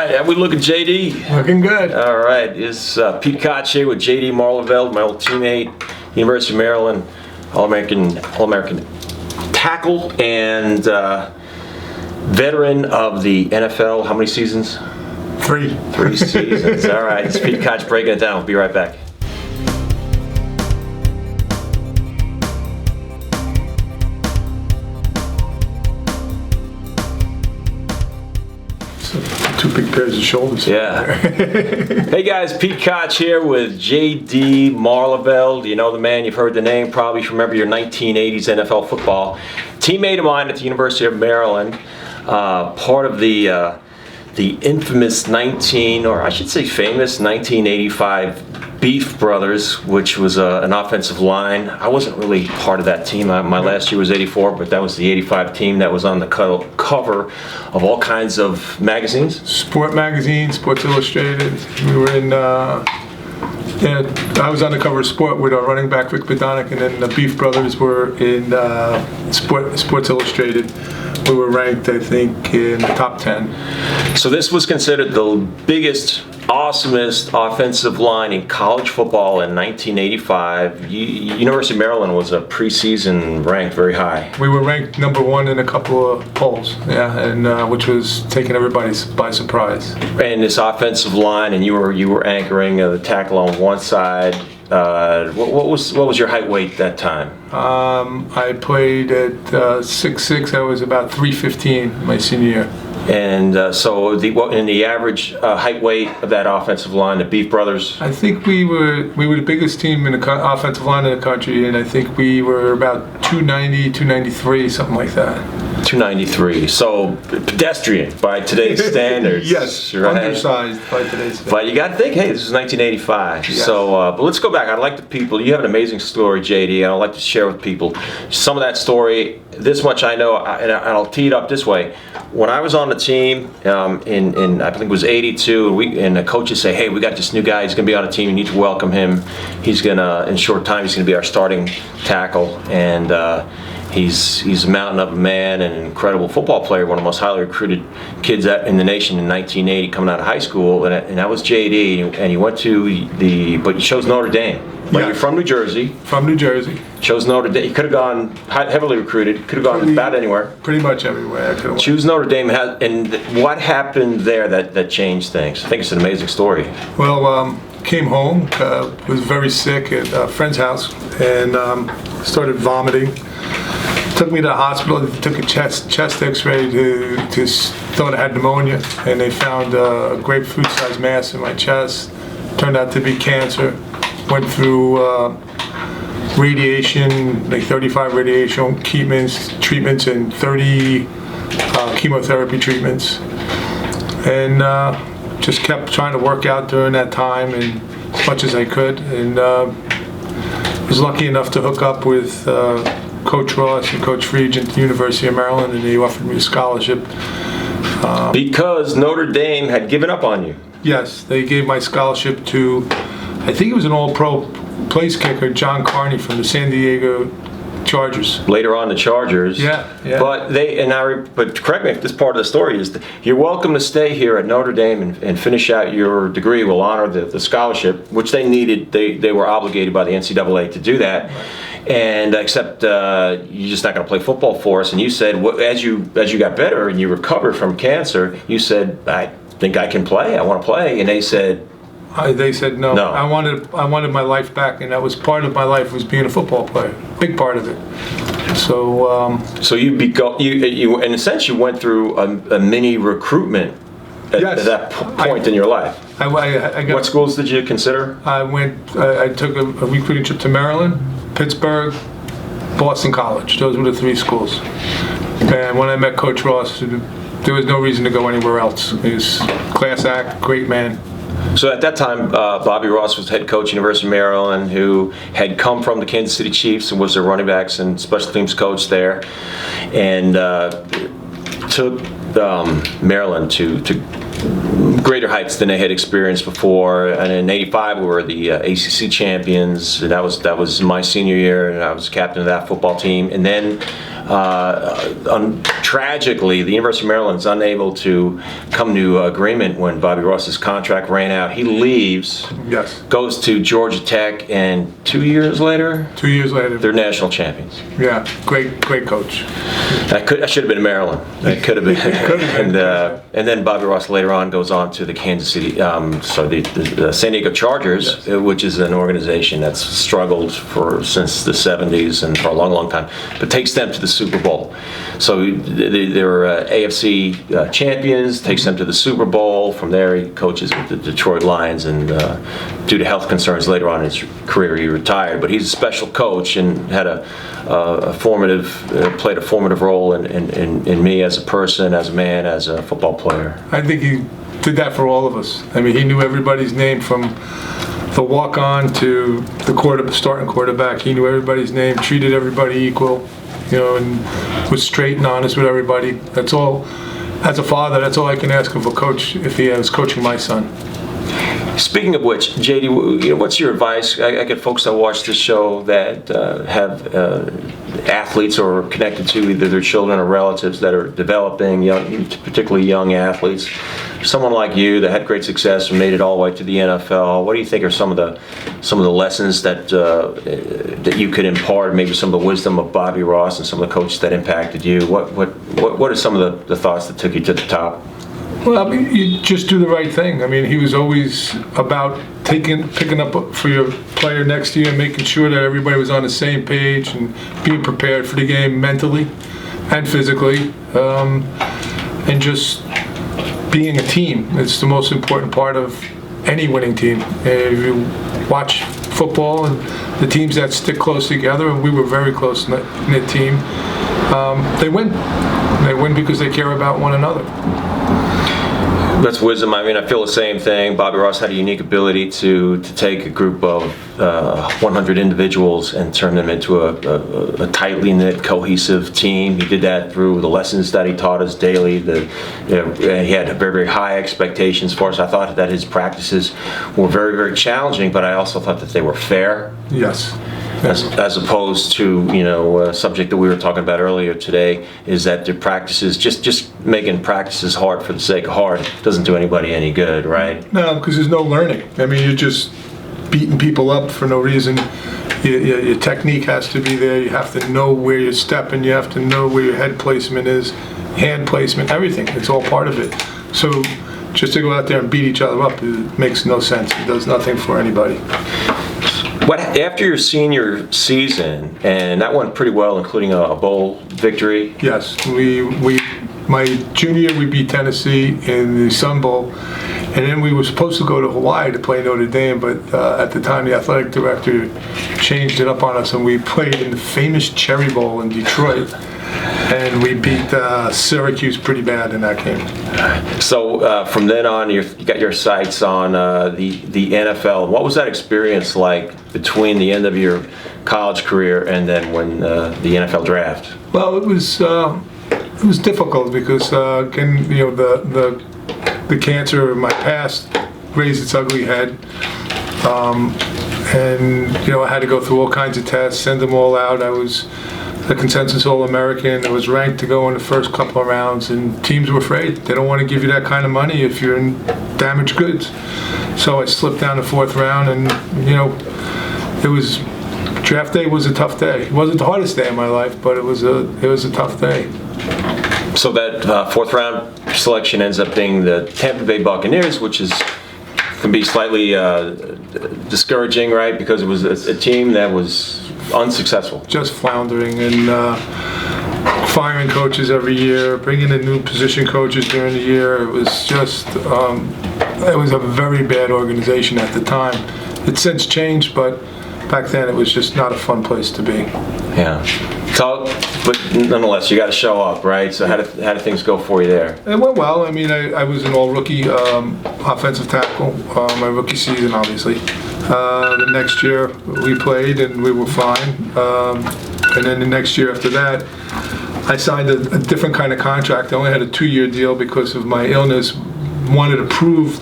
right, how we looking, JD? Looking good. All right, it's Pete Koch here with JD Maarleveld, my old teammate, University of Maryland, All-American tackle and veteran of the NFL. How many seasons? 3. 3 seasons. All right, it's Pete Koch breaking it down. We'll be right back. Two big pairs of shoulders. Yeah. Hey guys, Pete Koch here with JD Maarleveld. You know the man, you've heard the name, probably remember your 1980s NFL football. Teammate of mine at the University of Maryland, part of the infamous famous 1985 Beef Brothers, which was an offensive line. I wasn't really part of that team. My last year was 84, but that was the 85 team that was on the cover of all kinds of magazines. Sport magazine, Sports Illustrated. We were in, I was on the cover of Sport with our running back Rick Badonic, and then the Beef Brothers were in Sports Illustrated. We were ranked, I think, in the top 10. So this was considered the biggest, awesomest offensive line in college football in 1985. University of Maryland was a preseason ranked very high. We were ranked number 1 in a couple of polls, and which was taking everybody by surprise. And this offensive line, and you were anchoring the tackle on one side. What was your height weight that time? I played at 6'6". I was about 315 my senior year. And so in the average height weight of that offensive line, the Beef Brothers? I think we were the biggest team in the offensive line in the country, and I think we were about 290, 293, something like that. 293. So pedestrian by today's standards. Yes, right? Undersized by today's standards. But you got to think, hey, this is 1985. Yes. So, but let's go back. I'd like the people. You have an amazing story, JD, and I'd like to share with people some of that story. This much I know, and I'll tee it up this way. When I was on the team in I think it was '82, and the coaches say, "Hey, we got this new guy. He's going to be on the team. You need to welcome him. He's gonna, in short time, he's going to be our starting tackle." And he's a mountain of a man and an incredible football player, one of the most highly recruited kids in the nation in 1980, coming out of high school. And that was JD. And he went to but he chose Notre Dame. But Yeah. You're from New Jersey. From New Jersey. Chose Notre Dame. He could have gone heavily recruited. Could have gone about anywhere. Pretty much everywhere I could have. Choose Notre Dame. And what happened there that changed things? I think it's an amazing story. Well, came home, was very sick at a friend's house, and started vomiting. Took me to the hospital. They took a chest X-ray to thought I had pneumonia, and they found a grapefruit-sized mass in my chest. Turned out to be cancer. Went through radiation, like 35 radiation treatments, and 30 chemotherapy treatments, and just kept trying to work out during that time and as much as I could, and was lucky enough to hook up with Coach Ross and Coach Friedge at the University of Maryland, and they offered me a scholarship. Because Notre Dame had given up on you. Yes, they gave my scholarship to, I think it was an all-pro place kicker, John Carney from the San Diego Chargers. Later on, the Chargers. Yeah. But but correct me if this part of the story is, you're welcome to stay here at Notre Dame and finish out your degree. We'll honor the scholarship, which they needed. They were obligated by the NCAA to do that. And except you're just not going to play football for us. And you said, as you got better and you recovered from cancer, you said, I think I can play. I want to play. And they said, no. I wanted my life back, and that was part of my life, was being a football player. Big part of it. So. So you in a sense you went through a mini recruitment at that point in your life. I got, what schools did you consider? I took a recruiting trip to Maryland, Pittsburgh, Boston College. Those were the 3 schools. And when I met Coach Ross, there was no reason to go anywhere else. He was class act, great man. So at that time, Bobby Ross was head coach at University of Maryland, who had come from the Kansas City Chiefs and was their running backs and special teams coach there, and took Maryland to greater heights than they had experienced before. And in '85, we were the ACC champions. And that was my senior year, and I was captain of that football team. And then Tragically, the University of Maryland is unable to come to agreement when Bobby Ross's contract ran out. He leaves, Yes. goes to Georgia Tech, and 2 years later, 2 years later. they're national champions. Yeah, great coach. I should have been in Maryland. I could have been. Could have been. And then Bobby Ross later on goes on to the Kansas City, the San Diego Chargers, Yes. which is an organization that's struggled since the 70s and for a long, long time, but takes them to the Super Bowl. So they're AFC champions, takes them to the Super Bowl. From there, he coaches with the Detroit Lions, and due to health concerns later on in his career, he retired. But he's a special coach and had played a formative role in me as a person, as a man, as a football player. I think he did that for all of us. I mean, he knew everybody's name from the walk-on to the starting quarterback. He knew everybody's name, treated everybody equal, and was straight and honest with everybody. That's all. As a father, that's all I can ask of a coach if he was coaching my son. Speaking of which, JD, what's your advice? I get folks that watch this show that have athletes or are connected to either their children or relatives that are developing, particularly young athletes. Someone like you that had great success and made it all the way to the NFL. What do you think are some of the lessons that you could impart? Maybe some of the wisdom of Bobby Ross and some of the coaches that impacted you. What are some of the thoughts that took you to the top? Well, you just do the right thing. I mean, he was always about picking up for your player next to you and making sure that everybody was on the same page and being prepared for the game mentally and physically, and just being a team. It's the most important part of any winning team. If you watch football and the teams that stick close together, and we were very close knit team, they win. They win because they care about one another. That's wisdom. I mean, I feel the same thing. Bobby Ross had a unique ability to take a group of 100 individuals and turn them into a tightly knit, cohesive team. He did that through the lessons that he taught us daily. He had very, very high expectations for us. I thought that his practices were very, very challenging, but I also thought that they were fair. Yes. As opposed to, a subject that we were talking about earlier today, is that the practices, just making practices hard for the sake of hard doesn't do anybody any good, right? No, because there's no learning. I mean, you're just beating people up for no reason. Your technique has to be there. You have to know where you're stepping. You have to know where your head placement is, hand placement, everything. It's all part of it. So just to go out there and beat each other up, it makes no sense. It does nothing for anybody. After your senior season, and that went pretty well, including a bowl victory. Yes, my junior year we beat Tennessee in the Sun Bowl, and then we were supposed to go to Hawaii to play Notre Dame, but at the time the athletic director changed it up on us, and we played in the famous Cherry Bowl in Detroit. And we beat Syracuse pretty bad in that game. So from then on, you got your sights on the NFL. What was that experience like between the end of your college career and then when the NFL draft? Well, it was difficult because again, the cancer of my past raised its ugly head. And I had to go through all kinds of tests, send them all out. I was the consensus All-American. I was ranked to go in the first couple of rounds, and teams were afraid. They don't want to give you that kind of money if you're in damaged goods. So I slipped down the fourth round, and draft day was a tough day. It wasn't the hardest day of my life, but it was a tough day. So that fourth round selection ends up being the Tampa Bay Buccaneers, which can be slightly discouraging, right? Because it was a team that was unsuccessful. Just floundering and firing coaches every year, bringing in new position coaches during the year. It was just, it was a very bad organization at the time. It's since changed, but back then it was just not a fun place to be. Yeah. So, but nonetheless, you got to show up, right? So how did things go for you there? It went well. I mean, I was an all-rookie offensive tackle, my rookie season, obviously. The next year we played and we were fine. And then the next year after that, I signed a different kind of contract. I only had a 2-year deal because of my illness. Wanted to prove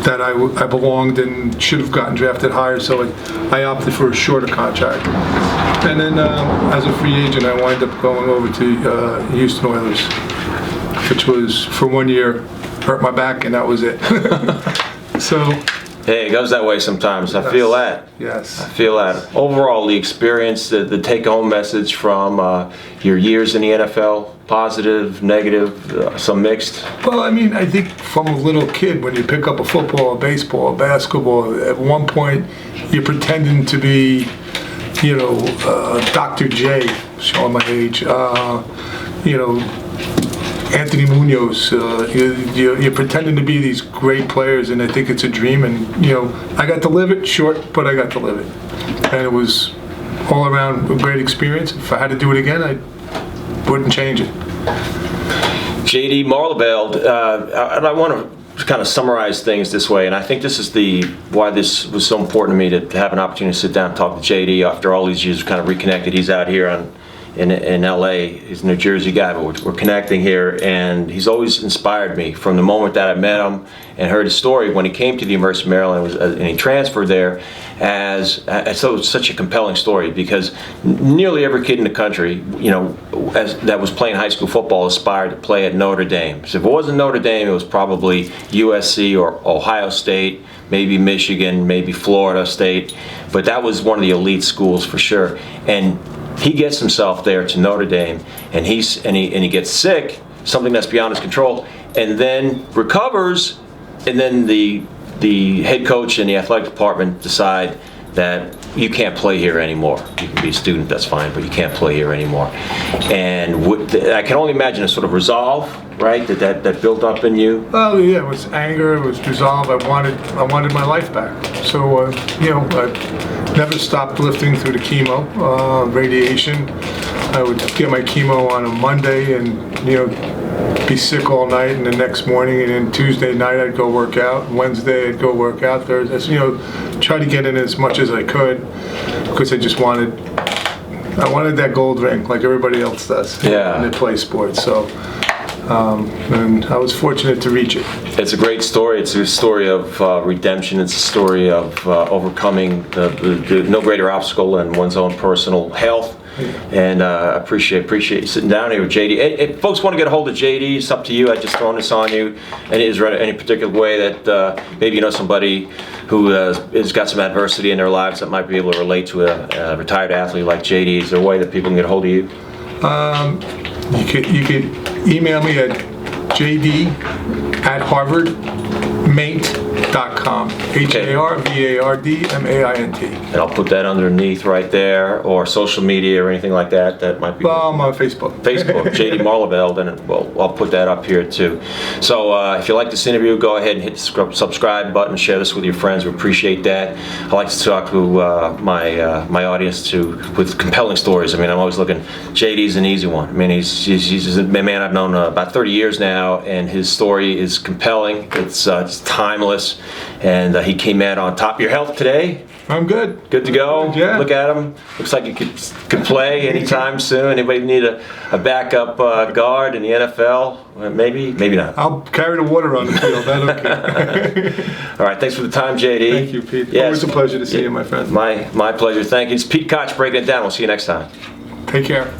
that I belonged and should have gotten drafted higher, so I opted for a shorter contract. And then as a free agent, I wound up going over to Houston Oilers, which was for 1 year, hurt my back, and that was it. So. Hey, it goes that way sometimes. I feel that. Yes. I feel that. Overall, the experience, the take-home message from your years in the NFL, positive, negative, some mixed? Well, I mean, I think from a little kid, when you pick up a football, a baseball, a basketball, at one point you're pretending to be, Dr. J, showing my age, Anthony Munoz, you're pretending to be these great players, and I think it's a dream, and I got to live it, short, but I got to live it, and it was all around a great experience. If I had to do it again, I wouldn't change it. JD Maarleveld, and I want to kind of summarize things this way, and I think this is why this was so important to me to have an opportunity to sit down and talk to JD after all these years. Kind of reconnected. He's out here in LA. He's a New Jersey guy, but we're connecting here, and he's always inspired me from the moment that I met him and heard his story when he came to the University of Maryland and he transferred there. So it's such a compelling story because nearly every kid in the country, that was playing high school football aspired to play at Notre Dame. So if it wasn't Notre Dame, it was probably USC or Ohio State, maybe Michigan, maybe Florida State, but that was one of the elite schools for sure. And he gets himself there to Notre Dame, and he gets sick, something that's beyond his control, and then recovers, and then the head coach and the athletic department decide that you can't play here anymore. You can be a student, that's fine, but you can't play here anymore. And I can only imagine a sort of resolve, right, that built up in you. Well, yeah, it was anger, it was resolve. I wanted my life back. So, I never stopped lifting through the chemo, radiation. I would get my chemo on a Monday and, be sick all night, and the next morning, and then Tuesday night I'd go work out. Wednesday I'd go work out. Thursday, try to get in as much as I could because I wanted that gold ring like everybody else does. Yeah. When they play sports. So, and I was fortunate to reach it. It's a great story. It's a story of redemption. It's a story of overcoming the no greater obstacle than one's own personal health. And I appreciate you sitting down here with JD. If folks want to get a hold of JD, it's up to you. I just thrown this on you. And is there any particular way that maybe somebody who has got some adversity in their lives that might be able to relate to a retired athlete like JD? Is there a way that people can get a hold of you? You could email me at jd@harvardmaint.com. HARVARDMAINT. And I'll put that underneath right there, or social media or anything like that. That might be. Well, I'm on Facebook. Facebook, JD Maarleveld, and I'll put that up here too. So if you like this interview, go ahead and hit the subscribe button. Share this with your friends. We appreciate that. I like to talk to my audience with compelling stories. I mean, I'm always looking. JD's an easy one. I mean, he's a man I've known about 30 years now, and his story is compelling. It's timeless, and he came out on top. Your health today? I'm good. Good to go? Yeah. Look at him. Looks like he could play anytime soon. Anybody need a backup guard in the NFL? Maybe not. I'll carry the water on the field. I don't care. All right. Thanks for the time, JD. Thank you, Pete. Yes. Always a pleasure to see you, my friend. My pleasure. Thank you. It's Pete Koch breaking it down. We'll see you next time. Take care.